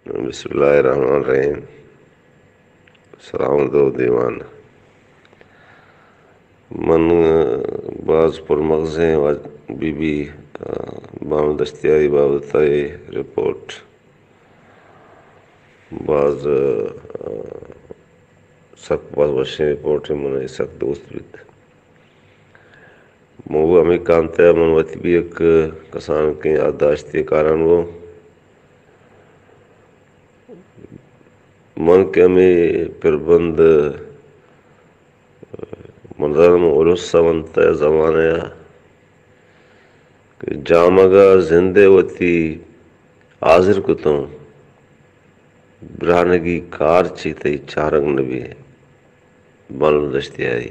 بسم اللہ الرحمن الرحیم. سلام دو دیوان من بعض پر مغزیں و بی بی بام دستیاری بابت رپورٹ بعض سخت بعض وشیں رپورٹ من سخت دوست بیت مو ہمیں کانتا من وتی بھی ایک کسان کے یادداشتی کارن وہ من کے ہمیں پربند منظرم عرس سونت زمانہ کہ جامگا زندے وتی حاضر کتوں برہنگی کار چیتے چارنگ نبی معلوم دشتی آئی.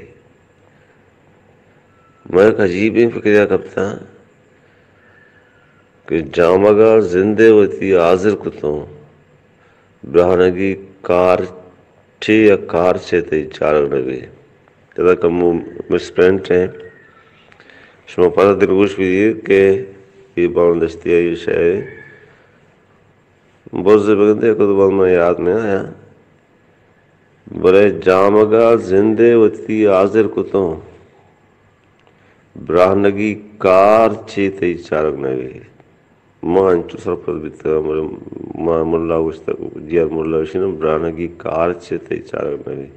میں ایک عجیب ہی فکریہ کرتا کہ جامگا زندے وتی حاضر کتوں برہنگی کار چی یا کار چیتے چارنگ نبی تدا کمو مسپرنٹ ہیں شما پتہ دلگوش بھی کہ یہ معلوم دشتی آئی شاید بہت سے بگندے کو تو میں یاد میں آیا برے جامگا زندے وتی حاضر کتوں براہنگی کار چیتے چارک نگی ماں انچو سرپت بیتا ماں ملا گوشتا جیار ملا گوشتا براہنگی کار چیتے چارک نگی.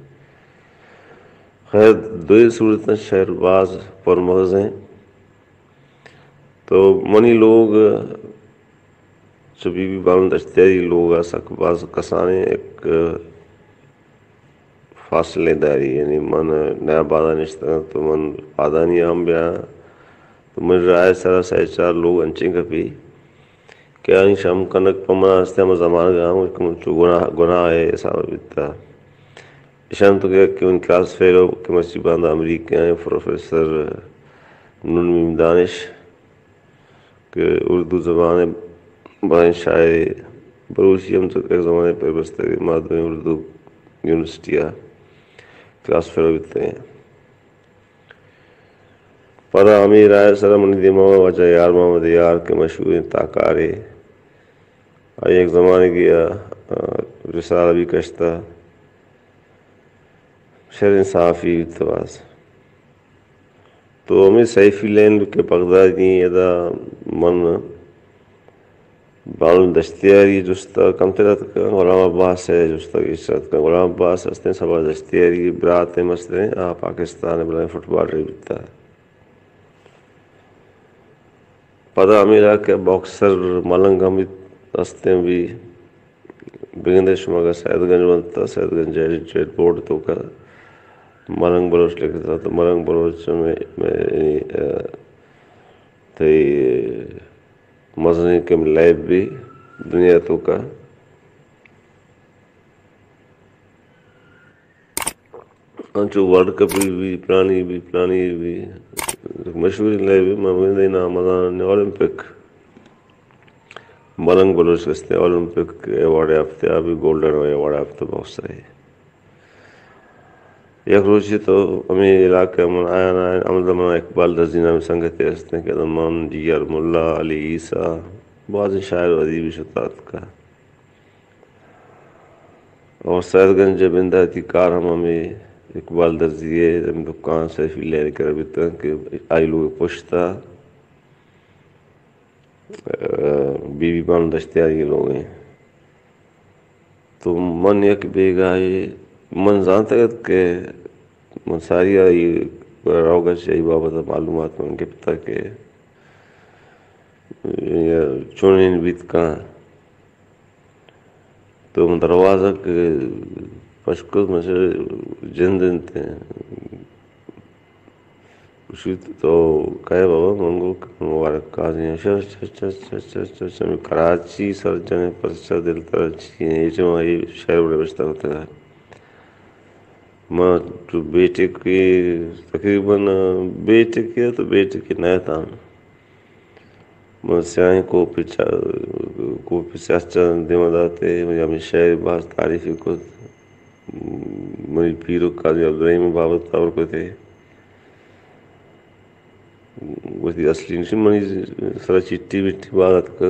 خیر دوئی صورتیں شہر باز پر مغز ہیں تو منی لوگ چبی بھی معلوم دشتیاری لوگ سک باز کسانے ایک فاصلے داری یعنی من نیا بادا نشتا تو من آدانی ہم بیا تو من رائے سارا سائے چار لوگ انچیں کپی کیا ان شام کنک پمنا ہستے ہم زمان گا ہم چو گناہ ہے ایسا بیتا اشان تو کہ ان کلاس فیلو کہ مسجد باندھا امریکہ ہیں پروفیسر نون میم دانش کہ اردو زبان بائیں شاعر بروشی ہم تو ایک زمانے پر بستے مادمی اردو یونیورسٹی کلاس فیلو بیتے ہیں پدا امیر آئے سر منی دی محمد وجہ یار محمد یار کے مشہور تاکارے آئی ایک زمانے گیا رسالہ بھی کشتا شہر صحافی اتواز تو ہمیں سیفی لین کے پقدادی ادا من معلوم دشتیاری جستا کم ترات کا غلام عباس ہے جستا کی شرط کا غلام عباس ہستے سبا دشتیاری برات مسئلے پاکستان بلائیں فٹ بال رہی بیتا پدا امیرا کے باکسر ملنگ ہم ہستے بھی بگندے شما کا سید گنج بنتا سید گنج ایڈیٹریڈ بورڈ تو کا ملنگ بلوچ لکھتا تھا تو ملنگ بلوچ میں تی مزنی کے لیب بھی دنیا تو کا انچو ورلڈ کپ بھی پرانی بھی مشہور لیب بھی میں نام مدان اولمپک ملنگ بلوچ کستے اولمپک ایوارڈ یافتہ ابھی گولڈن ایوارڈ یافتہ بہت سارے یک روچی تو ہمیں علاقہ من آیا نا امدمان اقبال درزینہ میں سنگتے ہستے کہ دمان جیار ملا علی عیسیٰ بعض شاعر و ادیبی شتات کا اور سید گنج بندہ تی کار ہمیں اقبال درزیے دکان سیفی لے کر بیتا کہ آئی لوگ پشتا بی بی بان دشتیاری لوگ ہیں تو من یک بیگا من جانتا ہے کہ من ساری آئی روگا چاہی بابتا معلومات من کے پتا کہ چونین بیت کہاں تو من دروازہ کے پشکت میں سے جن تھے اسی تو کہے بابا منگو مبارک کازی ہیں کراچی سر جنے پرچہ دل ترچی ہیں یہ جو آئی شہر بڑے بچتا ہوتا ہے ماں جو بیٹے کی تقریباً بیٹے کیا تو بیٹے کی نئے تھا ماں سیاہیں کو پچاس دیمہ داتے مجھے ہمیں شہر باز تعریفی کو مجھے پیرو قاضی عبدالرحیم بابت اور کو تھے وہ تھی اصلی نشی منی سر چٹی بٹی بات کا